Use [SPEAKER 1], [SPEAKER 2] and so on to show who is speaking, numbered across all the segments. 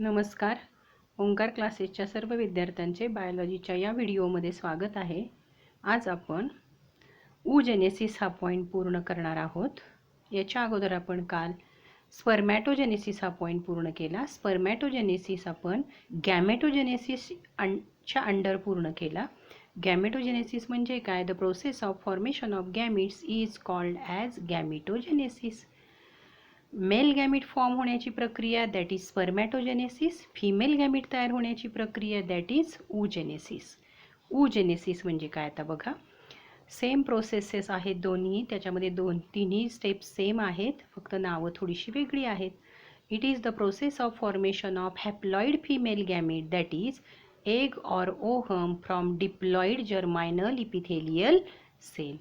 [SPEAKER 1] नमस्कार. ओंकार क्लासेसच्या सर्व विद्यार्थ्यांचे बायोलॉजीच्या या व्हिडिओमध्ये स्वागत आहे. आज आपण oogenesis हा पॉईंट पूर्ण करणार आहोत. याच्या अगोदर आपण काल स्पर्मॅटोजेनेसिस हा पॉईंट पूर्ण केला. स्पर्मॅटोजेनेसिस आपण गॅमेटोजेनेसिसच्या अंडर पूर्ण केला. गॅमेटोजेनेसिस म्हणजे काय? The process of formation of gametes is called as gametogenesis. Male gamete form होण्याची प्रक्रिया that is spermatogenesis. Female gamete तयार होण्याची प्रक्रिया दॅट इज oogenesis. oogenesis म्हणजे काय आता बघा. सेम प्रोसेसेस आहेत दोन्ही, त्याच्यामध्ये तिन्ही स्टेप्स सेम आहेत, फक्त नावं थोडीशी वेगळी आहेत. It is the process of formation of haploid female gamete that is egg or ovum from diploid germinal epithelial cell.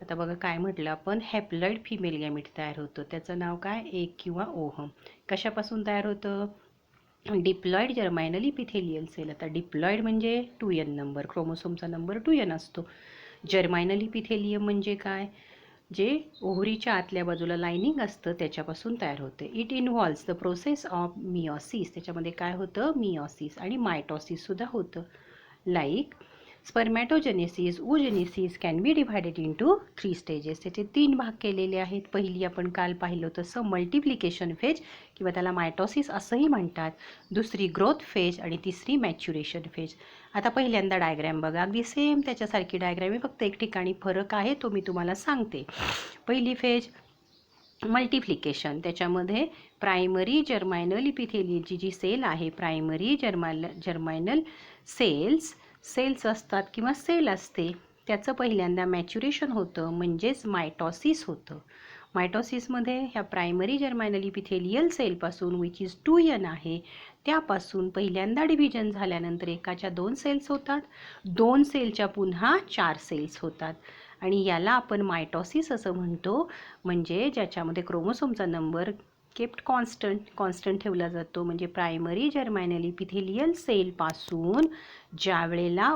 [SPEAKER 1] आता बघा काय म्हटलं आपण, हॅप्लॉइड फिमेल गॅमिट तयार होतं, त्याचं नाव काय? एग किंवा ओहम. कशापासून तयार होतं? Diploid germinal epithelial cell. आता डिप्लॉइड म्हणजे 2n नंबर, क्रोमोसोमचा नंबर 2n असतो. जर्मायनल इपिथेलियम म्हणजे काय? जे ओव्हरीच्या आतल्या बाजूला लायनिंग असतं त्याच्यापासून तयार होते. It involves the process of meiosis. त्याच्यामध्ये काय होतं? मिओसिस आणि मायटॉसिस सुद्धा होतं. Like spermatogenesis, oogenesis can be divided into 3 stages. त्याचे 3 भाग केलेले आहेत. पहिली आपण काल पाहिलं तसं मल्टिप्लिकेशन फेज किंवा त्याला मायटॉसिस असंही म्हणतात. दुसरी ग्रोथ फेज आणि तिसरी मॅच्युरेशन फेज. आता पहिल्यांदा डायग्रॅम बघा, अगदी सेम त्याच्यासारखी डायग्रॅम आहे, फक्त एक ठिकाणी फरक आहे, तो मी तुम्हाला सांगते. पहिली फेज मल्टिप्लिकेशन. त्याच्यामध्ये प्रायमरी जर्मायनल इपिथेलियलची जी सेल आहे, प्रायमरी जर्मायनल सेल्स असतात किंवा सेल असते, त्याचं पहिल्यांदा मॅच्युरेशन होतं, म्हणजेच मायटॉसिस होतं. मायटॉसिसमध्ये ह्या प्रायमरी जर्मायनल इपिथेलियल सेलपासून विच इज 2n आहे, त्यापासून पहिल्यांदा डिव्हिजन झाल्यानंतर एकाच्या 2 सेल्स होतात, 2 सेलच्या पुन्हा 4 सेल्स होतात आणि याला आपण मायटॉसिस असं म्हणतो. म्हणजे ज्याच्यामध्ये क्रोमोसोमचा नंबर केप्ट कॉन्स्टंट ठेवला जातो. म्हणजे प्रायमरी जर्मायनल इपिथेलियल सेलपासून ज्या वेळेला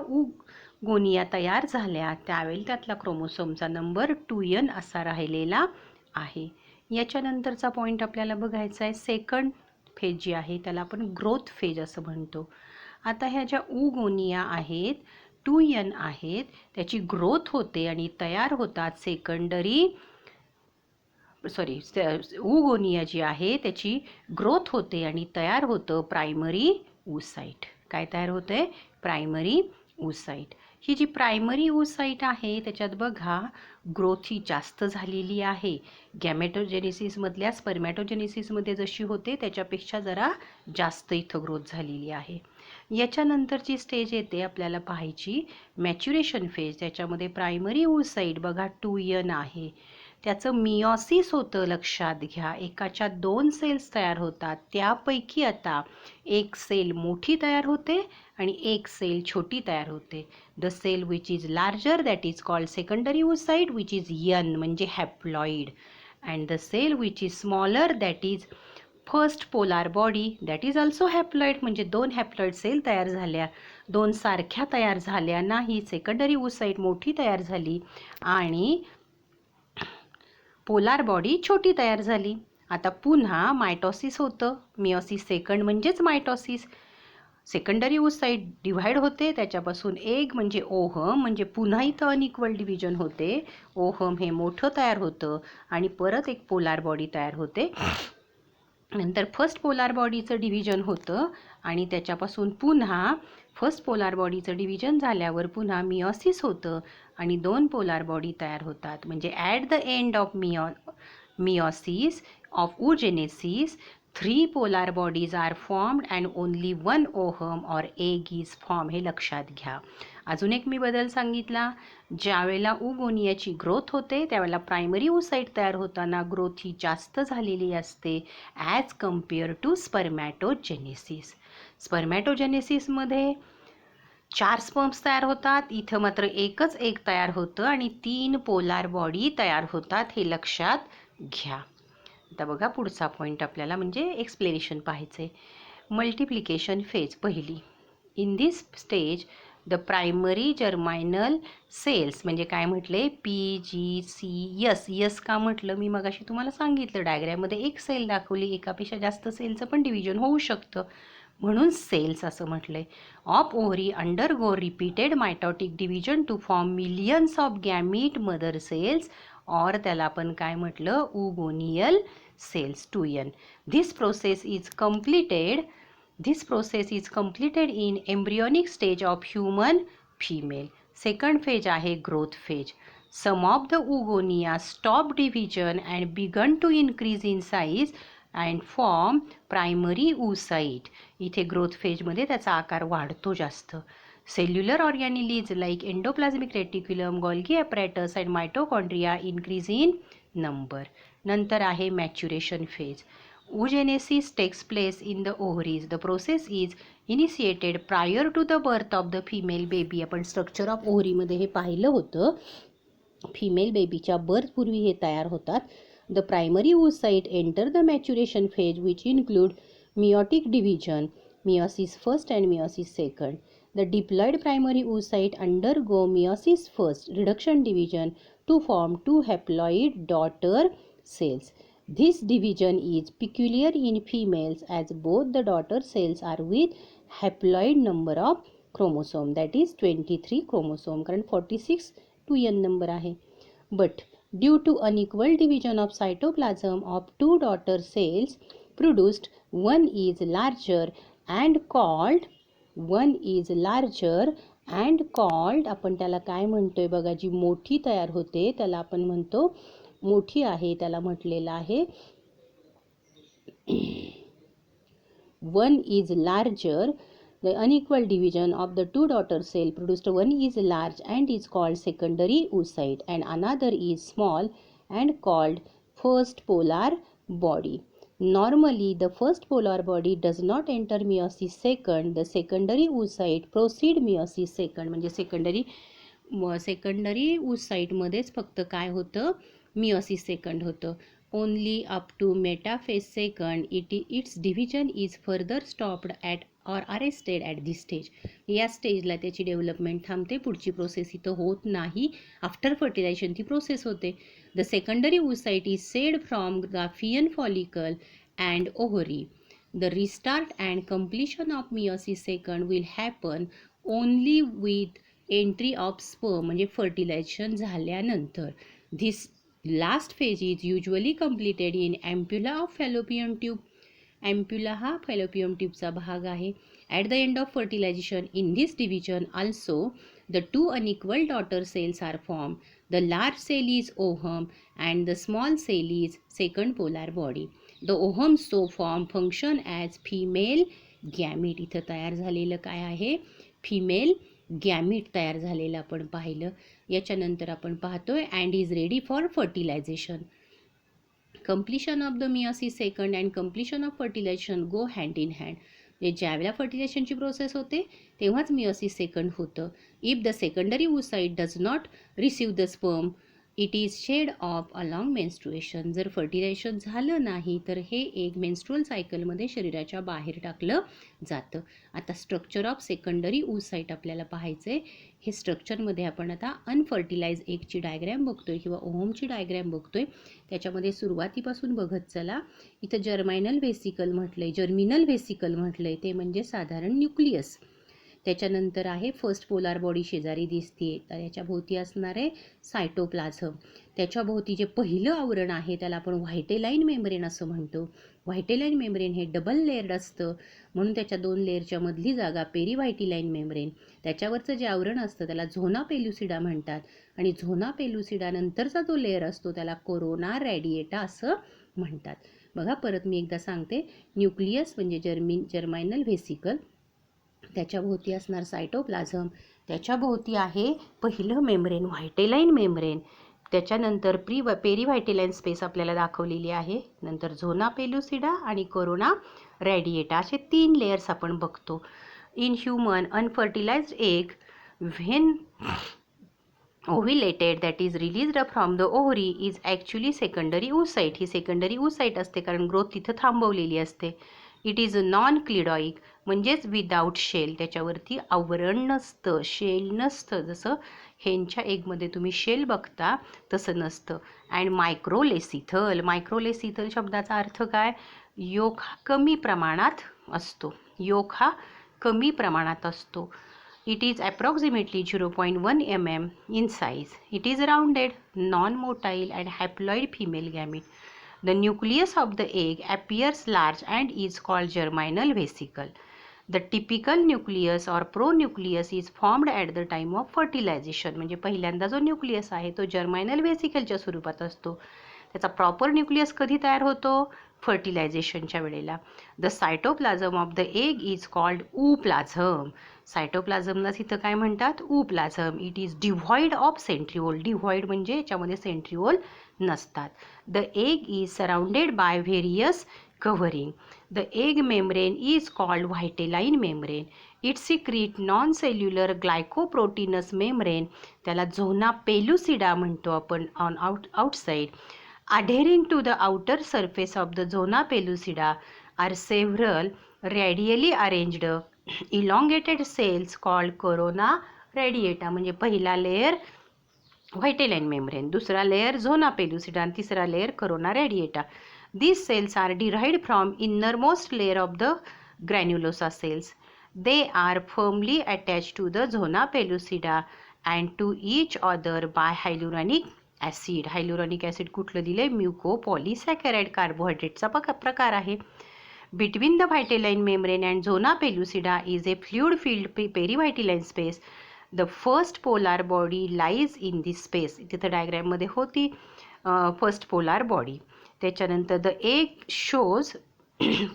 [SPEAKER 1] गोनिया तयार झाल्या त्यावेळी त्यातला क्रोमोसोमचा नंबर 2n असा राहिलेला आहे. याच्यानंतरचा पॉईंट आपल्याला बघायचा आहे, सेकंड फेज जी आहे त्याला आपण ग्रोथ फेज असं म्हणतो. आता ह्या ज्या गोनिया आहेत, 2n आहेत, त्याची ग्रोथ होते आणि तयार होतात oogonia जी आहे त्याची ग्रोथ होते आणि तयार होतं प्रायमरी oocyte. काय तयार होतंय? Primary oocyte. ही जी प्रायमरी oocyte आहे त्याच्यात बघा ग्रोथ ही जास्त झालेली आहे. गॅमेटोजेनेसिसमधल्या स्पर्मॅटोजेनेसिसमध्ये जशी होते त्याच्यापेक्षा जरा जास्त इथं ग्रोथ झालेली आहे. याच्यानंतरची स्टेज येते आपल्याला पाहायची मॅच्युरेशन फेज. त्याच्यामध्ये प्रायमरी oocyte बघा 2n आहे, त्याचं मिओसिस होतं. लक्षात घ्या, एकाच्या 2 सेल्स तयार होतात, त्यापैकी आता एक सेल मोठी तयार होते आणि एक सेल छोटी तयार होते. The cell which is larger that is called secondary oocyte which is n म्हणजे haploid, and the cell which is smaller that is first polar body that is also haploid. म्हणजे 2 हॅप्लॉइड सेल तयार झाल्या, 2 सारख्या तयार झाल्या नाही. Secondary oocyte मोठी तयार झाली आणि पोलार बॉडी छोटी तयार झाली. आता पुन्हा मायटॉसिस होतं. मिओसिस सेकंड म्हणजेच मायटॉसिस. सेकंडरी oocyte डिव्हाइड होते, त्याच्यापासून एग म्हणजे ओहम, म्हणजे पुन्हा इथं अनइक्वल डिव्हिजन होते. ओहम हे मोठं तयार होतं आणि परत एक पोलार बॉडी तयार होते. नंतर फर्स्ट पोलार बॉडीचं डिव्हिजन होतं आणि त्याच्यापासून पुन्हा फर्स्ट पोलार बॉडीचं डिव्हिजन झाल्यावर पुन्हा मिओसिस होतं आणि 2 पोलार बॉडी तयार होतात. म्हणजे at the end of meiosis of oogenesis 3 polar bodies are formed and only 1 ovum or egg is form. हे लक्षात घ्या. अजून एक मी बदल सांगितला, ज्यावेळेला oogonia ग्रोथ होते त्यावेळेला प्रायमरी oocyte तयार होताना ग्रोथ ही जास्त झालेली असते ॲज कम्पेअर टू स्पर्मॅटोजेनेसिस. स्पर्मॅटोजेनेसिसमध्ये 4 स्पर्म्स तयार होतात, इथं मात्र एकच एग तयार होतं आणि 3 पोलार बॉडी तयार होतात. हे लक्षात घ्या. आता बघा पुढचा पॉईंट आपल्याला म्हणजे एक्सप्लेनेशन पाहायचे. मल्टिप्लिकेशन फेज पहिली. In this stage the primary germinal cells म्हणजे काय म्हटले? PGCS. यस का म्हटलं? मी मगाशी तुम्हाला सांगितलं डायग्रॅममध्ये एक सेल दाखवली, एकापेक्षा जास्त सेलचं पण डिव्हिजन होऊ शकतं. म्हणून सेल्स असं म्हटलंय. Of ovary undergo repeated mitotic division to form millions of gamete mother cells, और त्याला आपण काय म्हटलं, oogonial cells 2n. This process is completed in embryonic stage of human female. Second phase आहे growth phase. Some of the oogonia stop division and begun to increase in size and form primary oocyte. इथे growth फेजमध्ये त्याचा आकार वाढतो जास्त. Cellular organelles like endoplasmic reticulum, Golgi apparatus and mitochondria increase in number. नंतर आहे maturation phase. oogenesis takes place in the ovaries. The process is initiated prior to the birth of the female baby. आपण structure of ओव्हरीमध्ये हे पाहिलं होतं. Female बेबीच्या बर्थपूर्वी हे तयार होतात. The primary oocyte enter the maturation phase which include meiotic division, meiosis first and meiosis second. The diploid primary oocyte undergo meiosis first, reduction division to form two haploid daughter cells. This division is peculiar in females as both the daughter cells are with haploid number of chromosome, that is 23 chromosome, कारण 46 2n number आहे. But due to unequal division of cytoplasm of two daughter cells produced, one is larger and called आपण त्याला काय म्हणतोय बघा, जी मोठी तयार होते त्याला आपण म्हणतो, मोठी आहे त्याला म्हटलेलं आहे one is larger. The unequal division of the two daughter cell produced one is large and is called secondary oocyte and another is small and called first polar body. Normally the first polar body does not enter meiosis second. The secondary oocyte proceed meiosis second. म्हणजे secondary oocyteमध्येच फक्त काय होतं, meiosis second होतं. Only up to metaphase second its division is further stopped at or arrested at this stage. या स्टेजला त्याची development थांबते, पुढची प्रोसेस इथं होत नाही. आफ्टर फर्टिलायझेशन ती प्रोसेस होते. The secondary oocyte is said from Graafian follicle and ovary. The restart and completion of meiosis second will happen only with entry of sperm, म्हणजे फर्टिलायझेशन झाल्यानंतर. This last phase is usually completed in ampulla of fallopian tube. Ampulla हा fallopian ट्यूबचा भाग आहे. At the end of fertilization in this division also the two unequal daughter cells are formed. The large cell is ovum and the small cell is second polar body. The ovum so form function as female gamete. इथं तयार झालेलं काय आहे, female गॅमीट तयार झालेलं आपण पाहिलं. याच्यानंतर आपण पाहतोय and is ready for fertilisation. Completion of the meiosis second and completion of fertilisation go hand in hand. म्हणजे ज्यावेळेला फर्टिलायझेशनची प्रोसेस होते तेव्हाच मियोसिस सेकंड होतं. If the secondary oocyte does not receive the sperm it is shed off along menstruation. जर fertilisation झालं नाही तर हे एक मेन्स्ट्रुअल सायकलमध्ये शरीराच्या बाहेर टाकलं जातं. आता स्ट्रक्चर ऑफ सेकंडरी oocyte आपल्याला पाहायचं आहे. हे स्ट्रक्चरमध्ये आपण आता अनफर्टिलाइज एगची डायग्रॅम बघतोय किंवा ओव्हमची डायग्रॅम बघतोय. त्याच्यामध्ये सुरुवातीपासून बघत चला. इथं जर्मिनल व्हेसिकल म्हटलंय, ते म्हणजे साधारण न्यूक्लियस. त्याच्यानंतर आहे फर्स्ट पोलार बॉडी शेजारी दिसते, तर याच्या भोवती असणार आहे सायटोप्लाझम. त्याच्या भोवती जे पहिलं आवरण आहे त्याला आपण व्हायटेलाइन मेम्ब्रेन असं म्हणतो. व्हायटेलाइन मेम्ब्रेन हे डबल लेअर्ड असतं, म्हणून त्याच्या दोन लेअरच्या मधली जागा पेरीव्हायटिलाइन मेम्ब्रेन. त्याच्यावरचं जे आवरण असतं त्याला झोना पेल्युसिडा म्हणतात आणि झोना पेल्युसिडा नंतरचा जो लेअर असतो त्याला कोरोना रॅडिएटा असं म्हणतात. बघा परत मी एकदा सांगते. न्यूक्लियस म्हणजे जर्मिनल व्हेसिकल, त्याच्या भोवती असणार सायटोप्लाझम, त्याच्या भोवती आहे पहिलं मेम्ब्रेन व्हायटेलाइन मेम्ब्रेन, त्याच्यानंतर पेरीव्हायटेलाइन स्पेस आपल्याला दाखवलेली आहे, नंतर झोना पेल्युसिडा आणि कोरोना रॅडिएटा असे 3 लेयर्स आपण बघतो. In human unfertilized egg when ovulated that is released from the ovary is actually secondary oocyte. ही सेकंडरी oocyte असते कारण ग्रोथ तिथं थांबवलेली असते. इट इज नॉन क्लिडॉइक म्हणजेच विदाऊट शेल, त्याच्यावरती आवरण नसतं, शेल नसतं. जसं हेंच्या एगमध्ये तुम्ही शेल बघता तसं नसतं. अँड मायक्रोलेसिथल शब्दाचा अर्थ काय, योक कमी प्रमाणात असतो. योक हा कमी प्रमाणात असतो. It is approximately 0.1 mm in size. It is rounded, non-motile and haploid female gamete. The nucleus of the egg appears large and is called germinal vesicle. The typical nucleus or pronucleus is formed at the time of fertilization. म्हणजे पहिल्यांदा जो nucleus आहे तो जर्मायनल व्हेसिकलच्या स्वरूपात असतो. त्याचा proper nucleus कधी तयार होतो? फर्टिलायझेशनच्या वेळेला. The cytoplasm of the egg is called ooplasm. सायटोप्लाझमलाच इथं काय म्हणतात? Ooplasm. It is devoid of centriole. Devoid म्हणजे याच्यामध्ये सेंट्रिओल नसतात. The egg is surrounded by various covering. The egg membrane is called vitelline membrane. It secretes non-cellular glycoproteinous membrane, त्याला झोना pellucida म्हणतो आपण, on outside. Adhering to the outer surface of the zona pellucida are several radially arranged elongated cells called corona radiata. म्हणजे पहिला layer vitelline membrane, दुसरा layer zona pellucida आणि तिसरा layer corona radiata. These cells are derived from innermost layer of the granulosa cells. They are firmly attached to the zona pellucida and to each other by hyaluronic acid. hyaluronic acid कुठलं दिले? म्युकोपॉलिसॅकॅराइड कार्बोहायड्रेटचा प्रकार आहे. Between the vitelline membrane and zona pellucida is a fluid-filled perivitelline space. The first polar body lies in this space. तिथं डायग्राममध्ये होती first polar body. त्याच्यानंतर the egg shows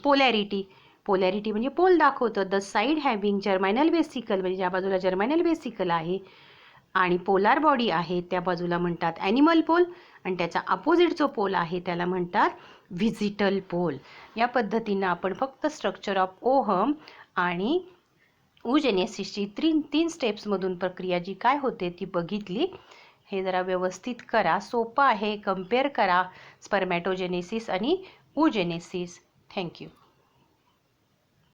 [SPEAKER 1] polarity. Polarity म्हणजे pole दाखवतं. द साईड हॅव्हिंग जर्मायनल व्हेसिकल, म्हणजे ज्या बाजूला जर्मायनल व्हेसिकल आहे आणि पोलार बॉडी आहे त्या बाजूला म्हणतात ॲनिमल पोल, आणि त्याचा अपोजिट जो पोल आहे त्याला म्हणतात व्हिजिटल पोल. या पद्धतीनं आपण फक्त स्ट्रक्चर ऑफ ओहम आणि ooजेनेसिसची तीन स्टेप्समधून प्रक्रिया जी काय होते ती बघितली. हे जरा व्यवस्थित करा, सोपं आहे. कम्पेअर करा स्पर्मॅटोजेनेसिस आणि ooजेनेसिस. थँक्यू.